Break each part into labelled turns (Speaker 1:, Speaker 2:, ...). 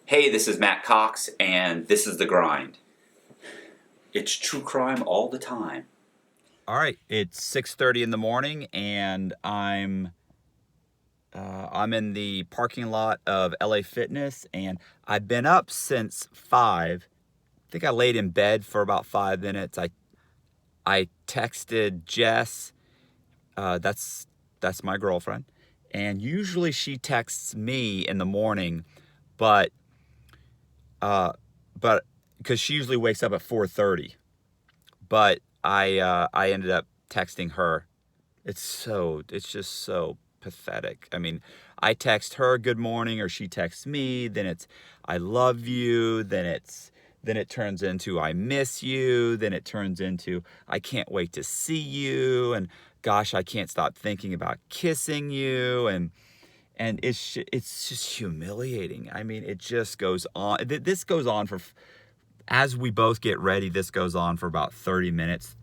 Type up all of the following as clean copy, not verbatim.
Speaker 1: Hey, this is Matt Cox, and this is The Grind. It's true crime all the time.
Speaker 2: All right, it's 6:30 in the morning, and I'm in the parking lot of LA Fitness, and I've been up since 5. I think I laid in bed for about 5 minutes. I texted Jess. That's my girlfriend, and usually she texts me in the morning, but uh, but because she usually wakes up at 4:30. But I ended up texting her. It's just so pathetic. I mean, I text her good morning, or she texts me, then it's I love you, then it turns into I miss you, then it turns into I can't wait to see you, and gosh, I can't stop thinking about kissing you, and it's just humiliating. I mean, it just goes on. This goes on for, as we both get ready, this goes on for about 30 minutes.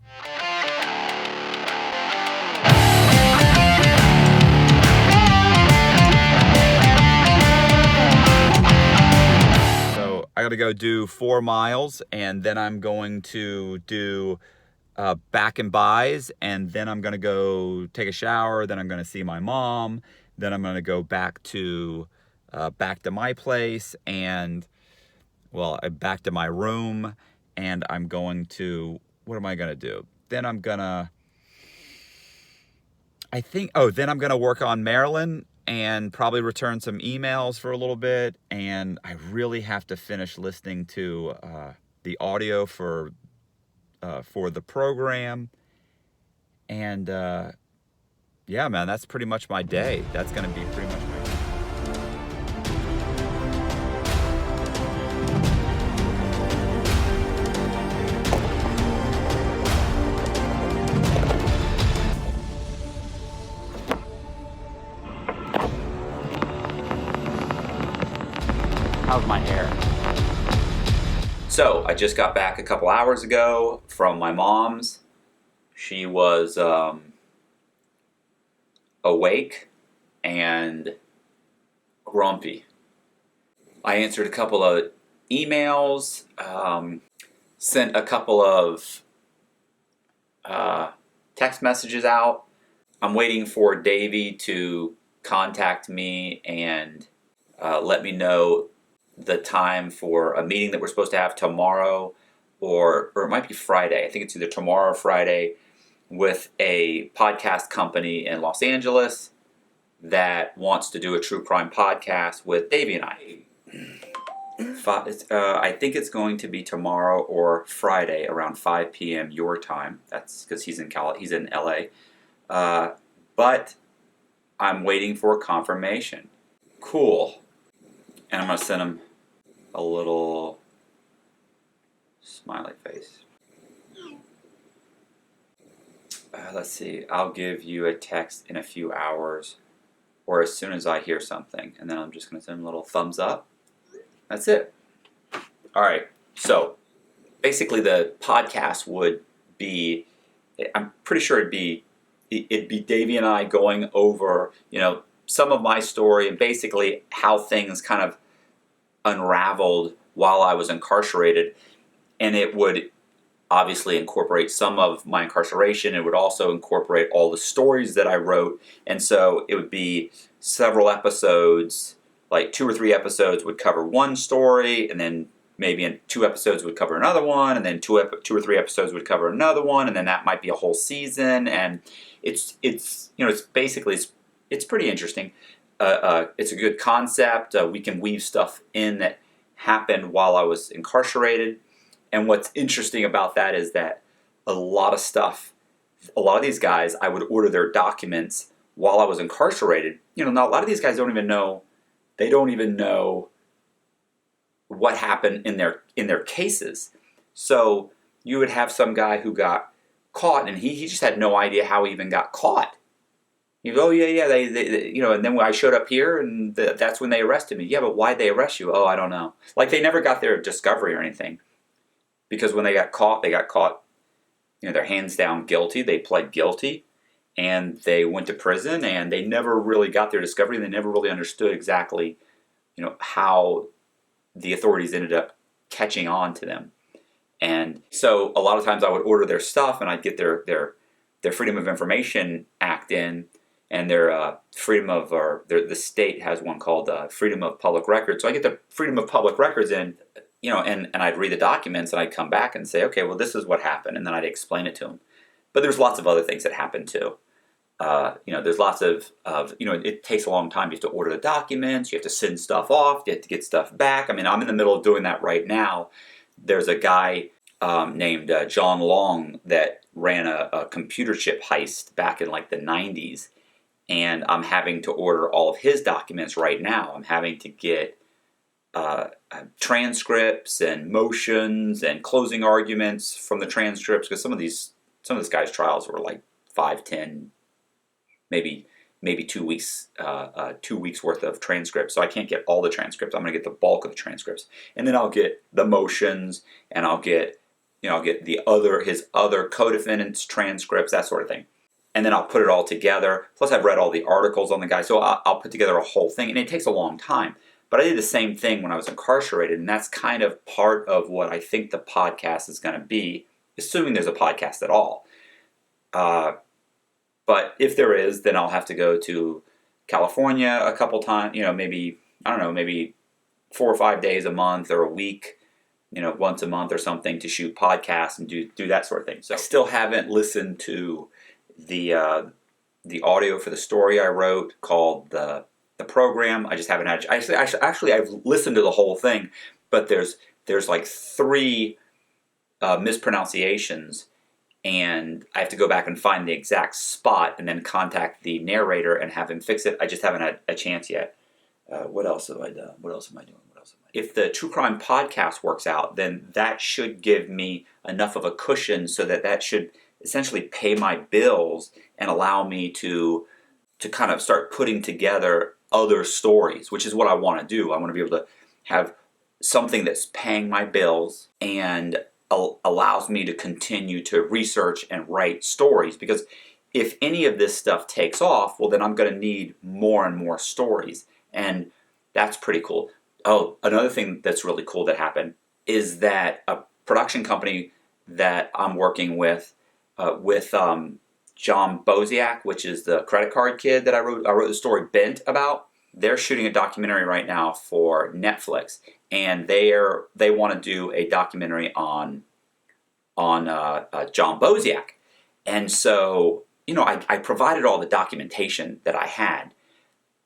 Speaker 2: So I got to go do 4 miles, and then I'm going to do back and buys, and then I'm going to go take a shower, then I'm going to see my mom, then I'm going to go back to my place, and back to my room, and I'm going to, what am I going to do? Then I'm going to, then I'm going to work on Marilyn and probably return some emails for a little bit. And I really have to finish listening to the audio for the program. And yeah, man, that's pretty much my day. That's going to be pretty much my day.
Speaker 1: How's my hair? So, I just got back a couple hours ago from my mom's. She was awake and grumpy. I answered a couple of emails, sent a couple of text messages out. I'm waiting for Davey to contact me and let me know the time for a meeting that we're supposed to have tomorrow, or it might be Friday. I think it's either tomorrow or Friday, with a podcast company in Los Angeles that wants to do a true crime podcast with Davey and I. I think it's going to be tomorrow or Friday around 5 p.m. your time. That's because he's in LA. But I'm waiting for confirmation. Cool. And I'm going to send him a little smiley face. Let's see. I'll give you a text in a few hours, or as soon as I hear something. And then I'm just going to send him a little thumbs up. That's it. All right. So basically the podcast would be, I'm pretty sure it'd be Davey and I going over, some of my story and basically how things kind of unraveled while I was incarcerated. And it would obviously incorporate some of my incarceration. It would also incorporate all the stories that I wrote. And so it would be several episodes, like 2 or 3 episodes would cover one story, and then maybe in 2 episodes would cover another one, and then 2 or 3 episodes would cover another one, and then that might be a whole season. And it's basically pretty interesting. It's a good concept. We can weave stuff in that happened while I was incarcerated. And what's interesting about that is that a lot of these guys, I would order their documents while I was incarcerated. Now a lot of these guys don't even know what happened in their cases. So you would have some guy who got caught, and he just had no idea how he even got caught. You go, oh yeah, they and then when I showed up here, and that's when they arrested me. Yeah, but why'd they arrest you? Oh, I don't know. Like, they never got their discovery or anything, because when they got caught, they're hands down guilty. They pled guilty, and they went to prison, and they never really got their discovery. They never really understood exactly, how the authorities ended up catching on to them. And so a lot of times I would order their stuff and I'd get their Freedom of Information Act in, and their freedom of, or the state has one called Freedom of Public Records. So I get the Freedom of Public Records in, and I'd read the documents and I'd come back and say, okay, well, this is what happened. And then I'd explain it to them. But there's lots of other things that happen too. There's lots of, it takes a long time. You have to order the documents, you have to send stuff off, you have to get stuff back. I mean, I'm in the middle of doing that right now. There's a guy named John Long that ran a computer chip heist back in like the 90s. And I'm having to order all of his documents right now. I'm having to get transcripts and motions and closing arguments from the transcripts, because some of this guy's trials were like 5, 10, maybe 2 weeks, 2 weeks worth of transcripts. So I can't get all the transcripts. I'm going to get the bulk of the transcripts, and then I'll get the motions, and I'll get his other co-defendants' transcripts, that sort of thing. And then I'll put it all together. Plus, I've read all the articles on the guy, so I'll put together a whole thing, and it takes a long time. But I did the same thing when I was incarcerated, and that's kind of part of what I think the podcast is going to be, assuming there's a podcast at all. But if there is, then I'll have to go to California a couple times, maybe 4 or 5 days a month or a week, once a month or something, to shoot podcasts and do that sort of thing. So I still haven't listened to the audio for the story I wrote called the program. I just haven't had. Actually, I've listened to the whole thing, but there's like 3 mispronunciations, and I have to go back and find the exact spot and then contact the narrator and have him fix it. I just haven't had a chance yet. What else have I done? What else am I doing? If the true crime podcast works out, then that should give me enough of a cushion so that should essentially pay my bills and allow me to kind of start putting together other stories, which is what I want to do. I want to be able to have something that's paying my bills and allows me to continue to research and write stories, because if any of this stuff takes off, well, then I'm going to need more and more stories, and that's pretty cool. Oh, another thing that's really cool that happened is that a production company that I'm working with John Boziak, which is the credit card kid that I wrote the story Bent about. They're shooting a documentary right now for Netflix, and they want to do a documentary on John Boziak. And so, I provided all the documentation that I had,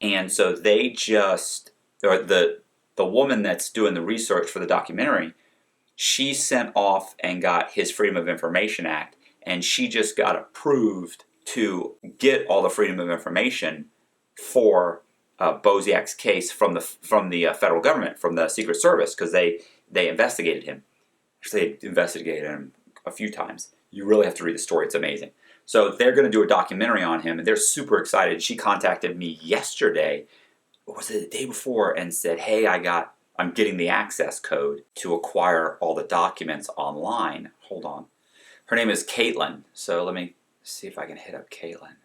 Speaker 1: and so they the woman that's doing the research for the documentary, she sent off and got his Freedom of Information Act, and she just got approved to get all the freedom of information for Boziak's case from the federal government, from the Secret Service, because they investigated him. Actually, they investigated him a few times. You really have to read the story. It's amazing. So they're going to do a documentary on him, and they're super excited. She contacted me yesterday, or was it the day before, and said, hey, I'm getting the access code to acquire all the documents online. Hold on. Her name is Caitlin. So let me see if I can hit up Caitlin.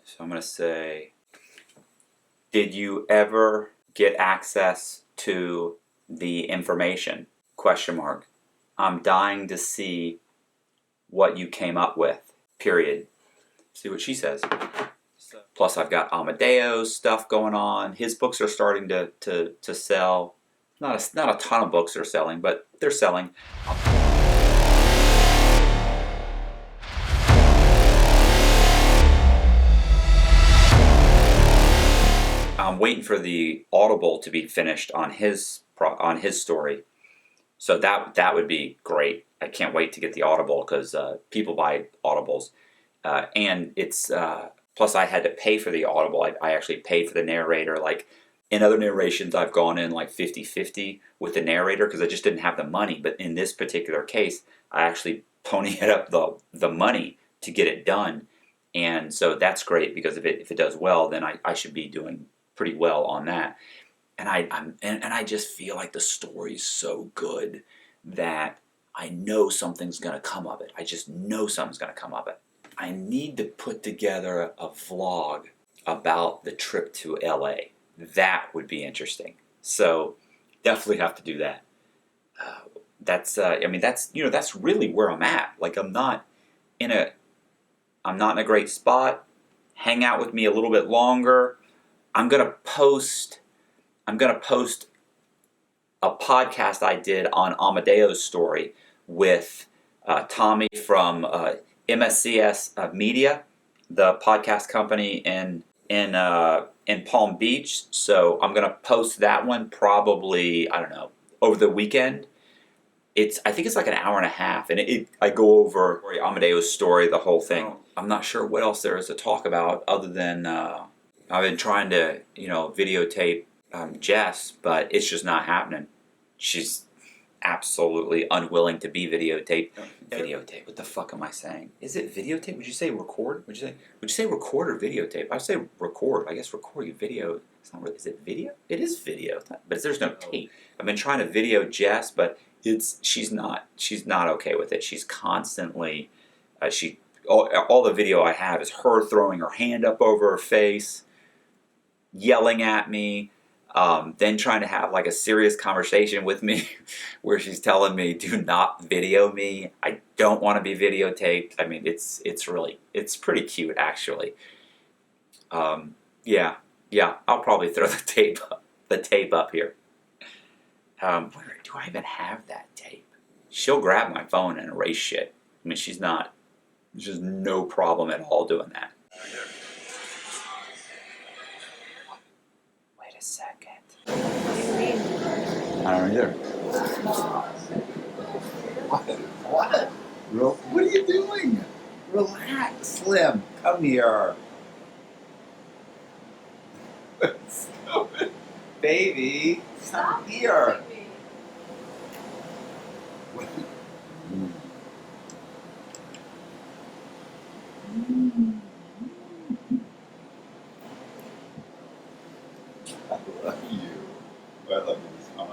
Speaker 1: So I'm going to say, did you ever get access to the information? ? I'm dying to see what you came up with. Period. See what she says. Plus, I've got Amadeo's stuff going on. His books are starting to sell. Not a ton of books are selling, but they're selling. I'm waiting for the Audible to be finished on his story, so that would be great. I can't wait to get the Audible, because people buy Audibles, and it's plus I had to pay for the Audible. I actually paid for the narrator. Like in other narrations, I've gone in like 50-50 with the narrator because I just didn't have the money. But in this particular case, I actually ponied up the money to get it done, and so that's great, because if it does well, then I should be doing pretty well on that. And I just feel like the story's so good that I know something's going to come of it. I just know something's going to come of it. I need to put together a vlog about the trip to LA. That would be interesting. So Definitely have to do that. That's that's really where I'm at. Like in a I'm not in a great spot. Hang out with me a little bit longer. I'm gonna post a podcast I did on Amadeo's story with Tommy from MSCS Media, the podcast company in Palm Beach. So I'm gonna post that one probably, I don't know, over the weekend. I think it's like an hour and a half, and I go over Amadeo's story, the whole thing. I'm not sure what else there is to talk about other than I've been trying to videotape Jess, but it's just not happening. She's absolutely unwilling to be videotaped. Videotape? What the fuck am I saying? Is it videotape? Would you say record? Would you say record or videotape? I would say record. I guess record. You video. It's not really. Is it video? It is video, but there's no tape. I've been trying to video Jess, but she's not okay with it. She's constantly all the video I have is her throwing her hand up over her face, yelling at me, then trying to have like a serious conversation with me where she's telling me, do not video me. I don't want to be videotaped. I mean, it's pretty cute actually. Yeah, I'll probably throw the tape up here. Where do I even have that tape? She'll grab my phone and erase shit. I mean, there's just no problem at all doing that. Wait a second. I don't either.
Speaker 3: What? What are you doing? Relax, Slim. Come here. Stop it. Baby, come here. I love you. I love you.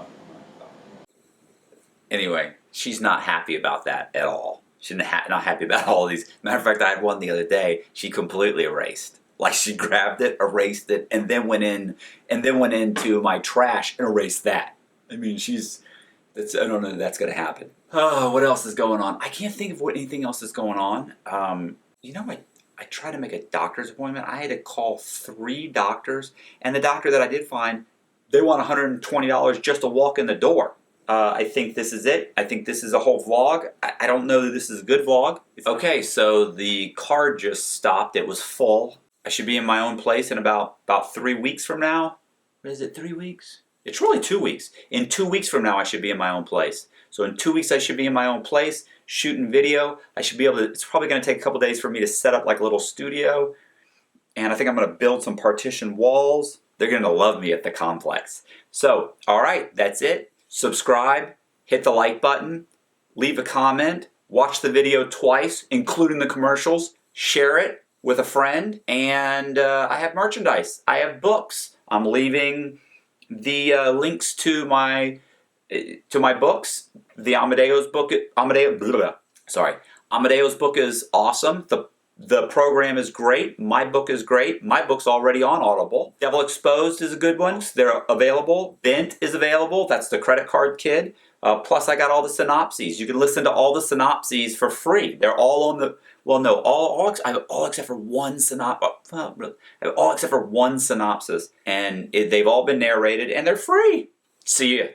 Speaker 1: Anyway, she's not happy about that at all. She's not happy about all these. Matter of fact, I had one the other day. She completely erased. Like she grabbed it, erased it, and then went into my trash and erased that. I mean, I don't know if that's gonna happen. Oh, what else is going on? I can't think of anything else is going on. I tried to make a doctor's appointment. I had to call 3 doctors, and the doctor that I did find, they want $120 just to walk in the door. I think this is it. I think this is a whole vlog. I don't know that this is a good vlog. Okay, so the card just stopped. It was full. I should be in my own place in about 3 weeks from now. What is it, 3 weeks? It's really 2 weeks. In 2 weeks from now, I should be in my own place. So in 2 weeks, I should be in my own place, shooting video. I should be able to, it's probably going to take a couple days for me to set up like a little studio. And I think I'm going to build some partition walls. They're going to love me at the complex. So, all right, that's it. Subscribe, hit the like button, leave a comment, watch the video twice, including the commercials, share it with a friend, and I have merchandise. I have books. I'm leaving the links to my books. The Amadeo's book. Amadeo's book is awesome. The program is great. My book is great. My book's already on Audible. Devil Exposed is a good one. They're available. Bent is available. That's the credit card kid. Plus, I got all the synopses. You can listen to all the synopses for free. They're all on the. Well, no, I have all except for one synopsis. I have all except for one synopsis, and they've all been narrated, and they're free. See ya.